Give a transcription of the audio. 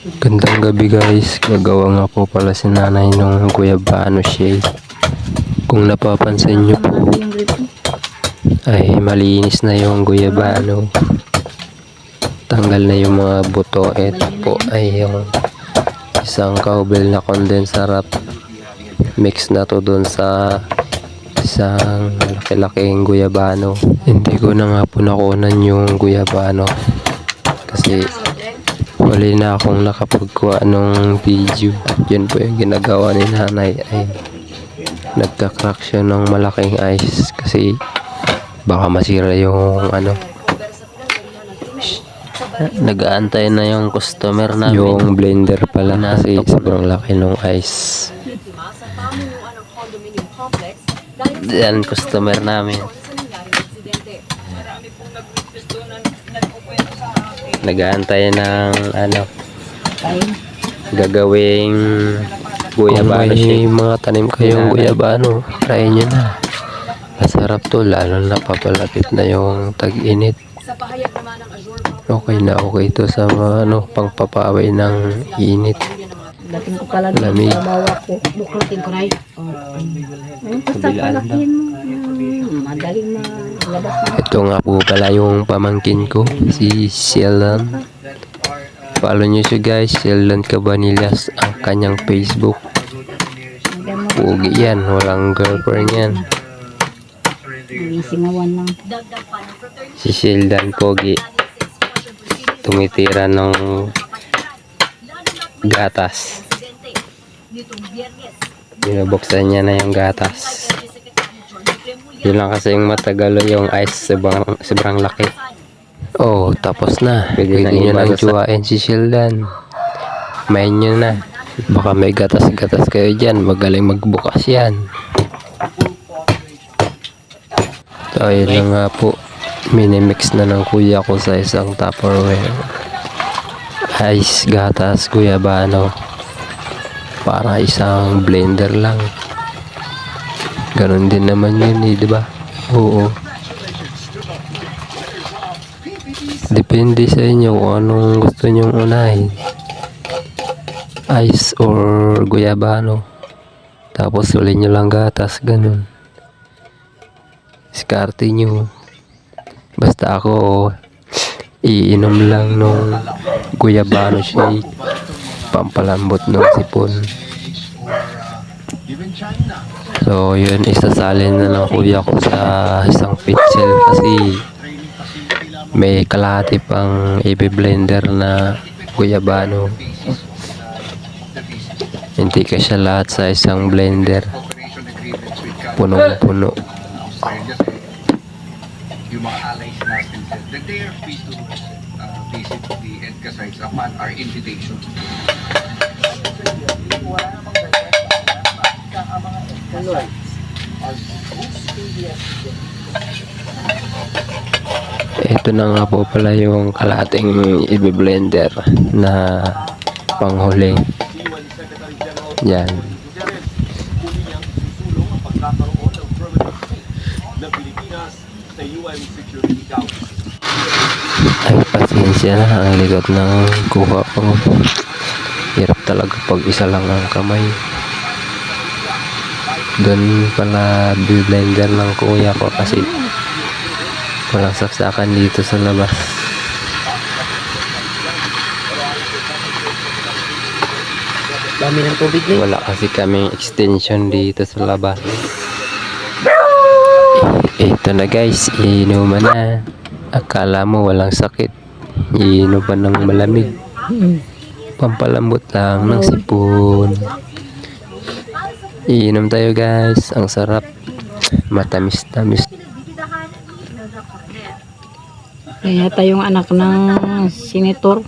Gandang gabi guys, gagawa nga po pala si nanay nung guyabano shake. Kung napapansin nyo po ay malinis na yung guyabano. Tanggal na yung mga buto. Ito po ay yung isang cowbell na condensarap. Mix na to dun sa isang laki-laking guyabano. Hindi ko na nga po nakunan yung guyabano kasi wala na akong nakapagkuha nung video. At yun po yung ginagawa ni nanay ay nagka-crack siya ng malaking ice kasi baka masira yung ano. Nag-aantay na yung customer namin. Yung blender pala kasi sobrang laki nung ice. Yan customer namin. Nag-aantay ng ano gagawing guyabano shake. Mga tanim kayong guyabano, try nyo na. Masarap to, lalo na papalapit na yung tag-init. Okay na okay to sa mga ano, pangpapaway ng init. Dating ko pala lamig. sa bawa ko. Buklutin ko na yun. Basta palakihin mo. Madaling malabas na. Ito nga po pala yung pamangkin ko, si Sheldon. Follow nyo siya guys, Sheldon Cabanillas ang kanyang Facebook. Pugi yan, walang girlfriend yan. Singawan lang. Si Sheldon Pogi tumitira ng gatas. Binubuksan niya na yung gatas. Yun lang kasi yung matagalo yung ice, sobrang laki. Oh, tapos na. Pwede nyo nang juwain si Sheldon. Main nyo na. Baka may gatas-gatas kayo dyan. Magaling magbukas yan. So, yun lang nga po. Minimix na ng kuya ko sa isang Tupperware. Ice, gatas, guyabano. Para isang blender lang. Ganon din naman yun eh, diba? Oo. Depende sa inyo kung anong gusto nyong unahin. Ice or guyabano. Tapos ulit nyo lang gatas, ganon. Diskarte nyo. Basta ako iinom lang nung guyabano shake, pampalambot ng sipon. So yun, isasalin na ng kuya ko sa isang pitchel kasi may kalahati pang i-blender na guyabano. Hindi kasi lahat sa isang blender punong-puno. Yung mga allies natin that they are free to visit the EDCA sites upon our invitation. Ito na nga po pala yung kalahating i-blender na panghuli. Yan. Ay, pasensya na, ang likot ng kuha ko. Hirap talaga pag isa lang ang kamay. Doon pala blender ng kuya ko kasi walang saksakan dito sa labas. Dami ng tubig na. Wala kasi kaming extension dito sa labas. Ito na guys, iinuman na. Akala mo walang sakit, iinom pa ng malamig. Pampalambot lang ng sipon. Iinom tayo guys, ang sarap. Matamis-tamis. Kaya tayong anak ng senator.